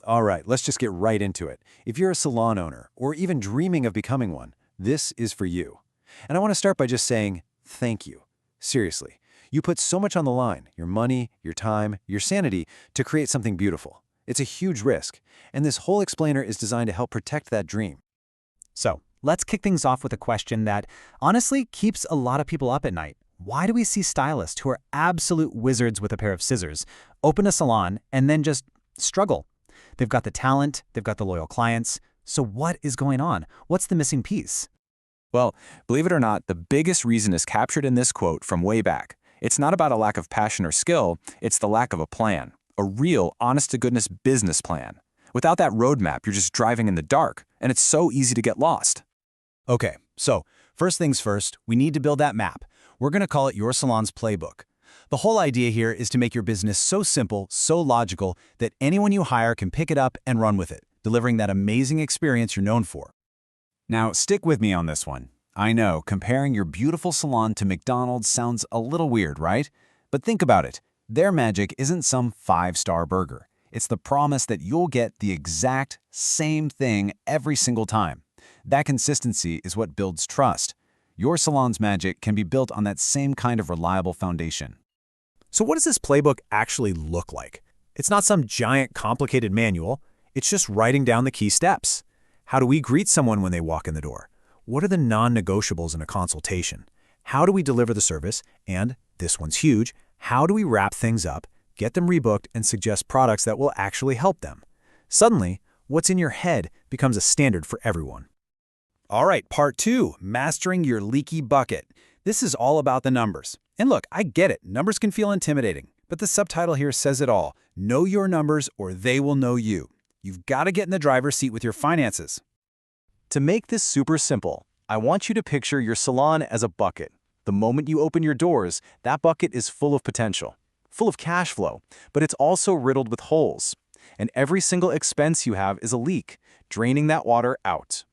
All right, let's just get right into it. If you're a salon owner, or even dreaming of becoming one, this is for you. And I want to start by just saying thank you. Seriously, you put so much on the line, your money, your time, your sanity, to create something beautiful. It's a huge risk, and this whole explainer is designed to help protect that dream. So, let's kick things off with a question that honestly keeps a lot of people up at night. Why do we see stylists who are absolute wizards with a pair of scissors open a salon and then just struggle? They've got the talent, they've got the loyal clients. So what is going on? What's the missing piece? Well, believe it or not, the biggest reason is captured in this quote from way back. It's not about a lack of passion or skill, it's the lack of a plan. A real, honest-to-goodness business plan. Without that roadmap, you're just driving in the dark, and it's so easy to get lost. Okay, so first things first, we need to build that map. We're going to call it your salon's playbook. The whole idea here is to make your business so simple, so logical, that anyone you hire can pick it up and run with it, delivering that amazing experience you're known for. Now, stick with me on this one. I know, comparing your beautiful salon to McDonald's sounds a little weird, right? But think about it. Their magic isn't some 5-star burger. It's the promise that you'll get the exact same thing every single time. That consistency is what builds trust. Your salon's magic can be built on that same kind of reliable foundation. So what does this playbook actually look like? It's not some giant complicated manual. It's just writing down the key steps. How do we greet someone when they walk in the door? What are the non-negotiables in a consultation? How do we deliver the service? And, this one's huge, how do we wrap things up, get them rebooked, and suggest products that will actually help them? Suddenly, what's in your head becomes a standard for everyone. All right, part 2, mastering your leaky bucket. This is all about the numbers. And look, I get it, numbers can feel intimidating, but the subtitle here says it all. Know your numbers or they will know you. You've got to get in the driver's seat with your finances. To make this super simple, I want you to picture your salon as a bucket. The moment you open your doors, that bucket is full of potential, full of cash flow, but it's also riddled with holes. And every single expense you have is a leak, draining that water out.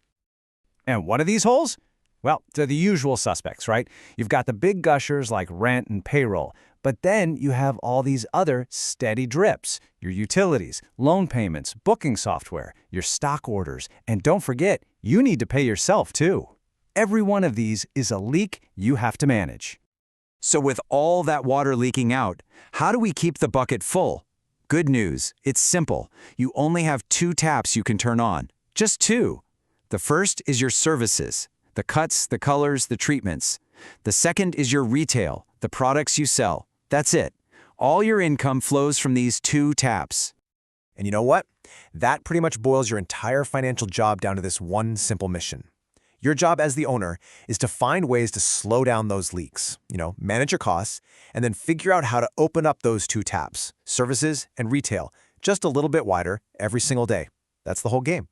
And what are these holes? Well, they're the usual suspects, right? You've got the big gushers like rent and payroll, but then you have all these other steady drips, your utilities, loan payments, booking software, your stock orders, and don't forget, you need to pay yourself too. Every one of these is a leak you have to manage. So with all that water leaking out, how do we keep the bucket full? Good news, it's simple. You only have 2 taps you can turn on. Just 2. The first is your services, the cuts, the colors, the treatments. The second is your retail, the products you sell. That's it. All your income flows from these 2 taps. And you know what? That pretty much boils your entire financial job down to this one simple mission. Your job as the owner is to find ways to slow down those leaks, manage your costs, and then figure out how to open up those 2 taps, services and retail, just a little bit wider every single day. That's the whole game.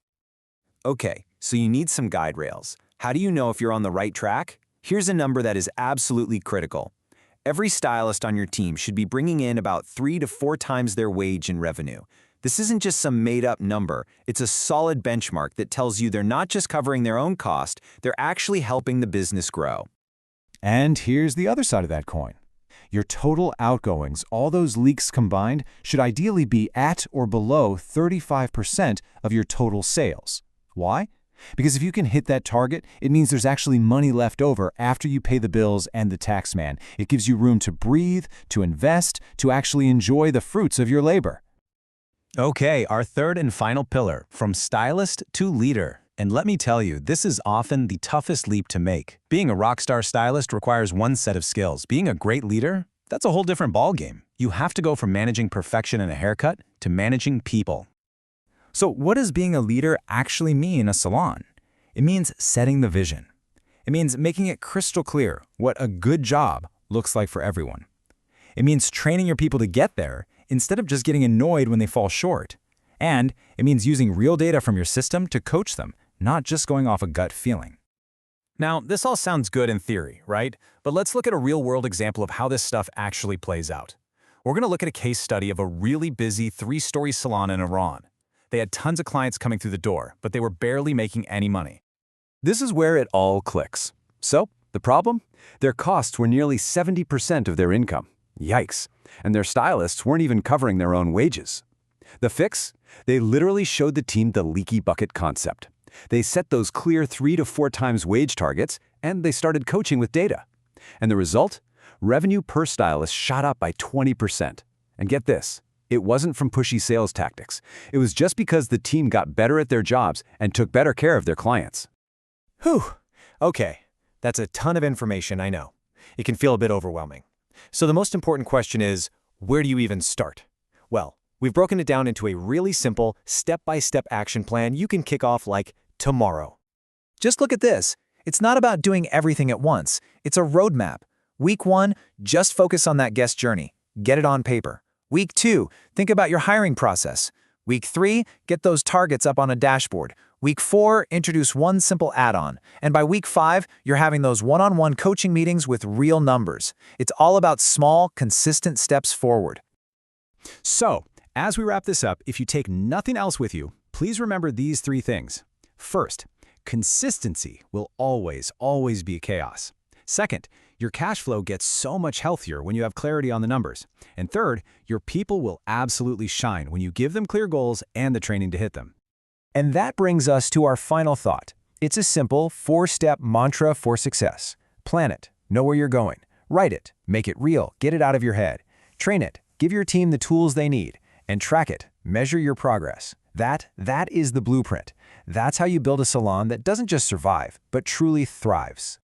Okay, so you need some guide rails. How do you know if you're on the right track? Here's a number that is absolutely critical. Every stylist on your team should be bringing in about 3 to 4 times their wage in revenue. This isn't just some made-up number. It's a solid benchmark that tells you they're not just covering their own cost, they're actually helping the business grow. And here's the other side of that coin. Your total outgoings, all those leaks combined, should ideally be at or below 35% of your total sales. Why? Because if you can hit that target, it means there's actually money left over after you pay the bills and the tax man. It gives you room to breathe, to invest, to actually enjoy the fruits of your labor. Okay, our third and final pillar, from stylist to leader. And let me tell you, this is often the toughest leap to make. Being a rockstar stylist requires one set of skills. Being a great leader, that's a whole different ballgame. You have to go from managing perfection in a haircut to managing people. So what does being a leader actually mean in a salon? It means setting the vision. It means making it crystal clear what a good job looks like for everyone. It means training your people to get there instead of just getting annoyed when they fall short. And it means using real data from your system to coach them, not just going off a gut feeling. Now, this all sounds good in theory, right? But let's look at a real-world example of how this stuff actually plays out. We're going to look at a case study of a really busy 3-story salon in Iran. They had tons of clients coming through the door, but they were barely making any money. This is where it all clicks. So, the problem? Their costs were nearly 70% of their income. Yikes. And their stylists weren't even covering their own wages. The fix? They literally showed the team the leaky bucket concept. They set those clear 3 to 4 times wage targets, and they started coaching with data. And the result? Revenue per stylist shot up by 20%. And get this, it wasn't from pushy sales tactics. It was just because the team got better at their jobs and took better care of their clients. Whew. Okay, that's a ton of information, I know. It can feel a bit overwhelming. So the most important question is, where do you even start? Well, we've broken it down into a really simple, step-by-step action plan you can kick off like tomorrow. Just look at this. It's not about doing everything at once. It's a roadmap. Week 1, just focus on that guest journey. Get it on paper. Week 2, think about your hiring process. Week 3, get those targets up on a dashboard. Week 4, introduce one simple add-on. And by week 5, you're having those one-on-one coaching meetings with real numbers. It's all about small, consistent steps forward. So, as we wrap this up, if you take nothing else with you, please remember these 3 things. First, consistency will always be a chaos. Second, your cash flow gets so much healthier when you have clarity on the numbers. And third, your people will absolutely shine when you give them clear goals and the training to hit them. And that brings us to our final thought. It's a simple 4-step mantra for success. Plan it, know where you're going, write it, make it real, get it out of your head. Train it, give your team the tools they need, and track it, measure your progress. That is the blueprint. That's how you build a salon that doesn't just survive, but truly thrives.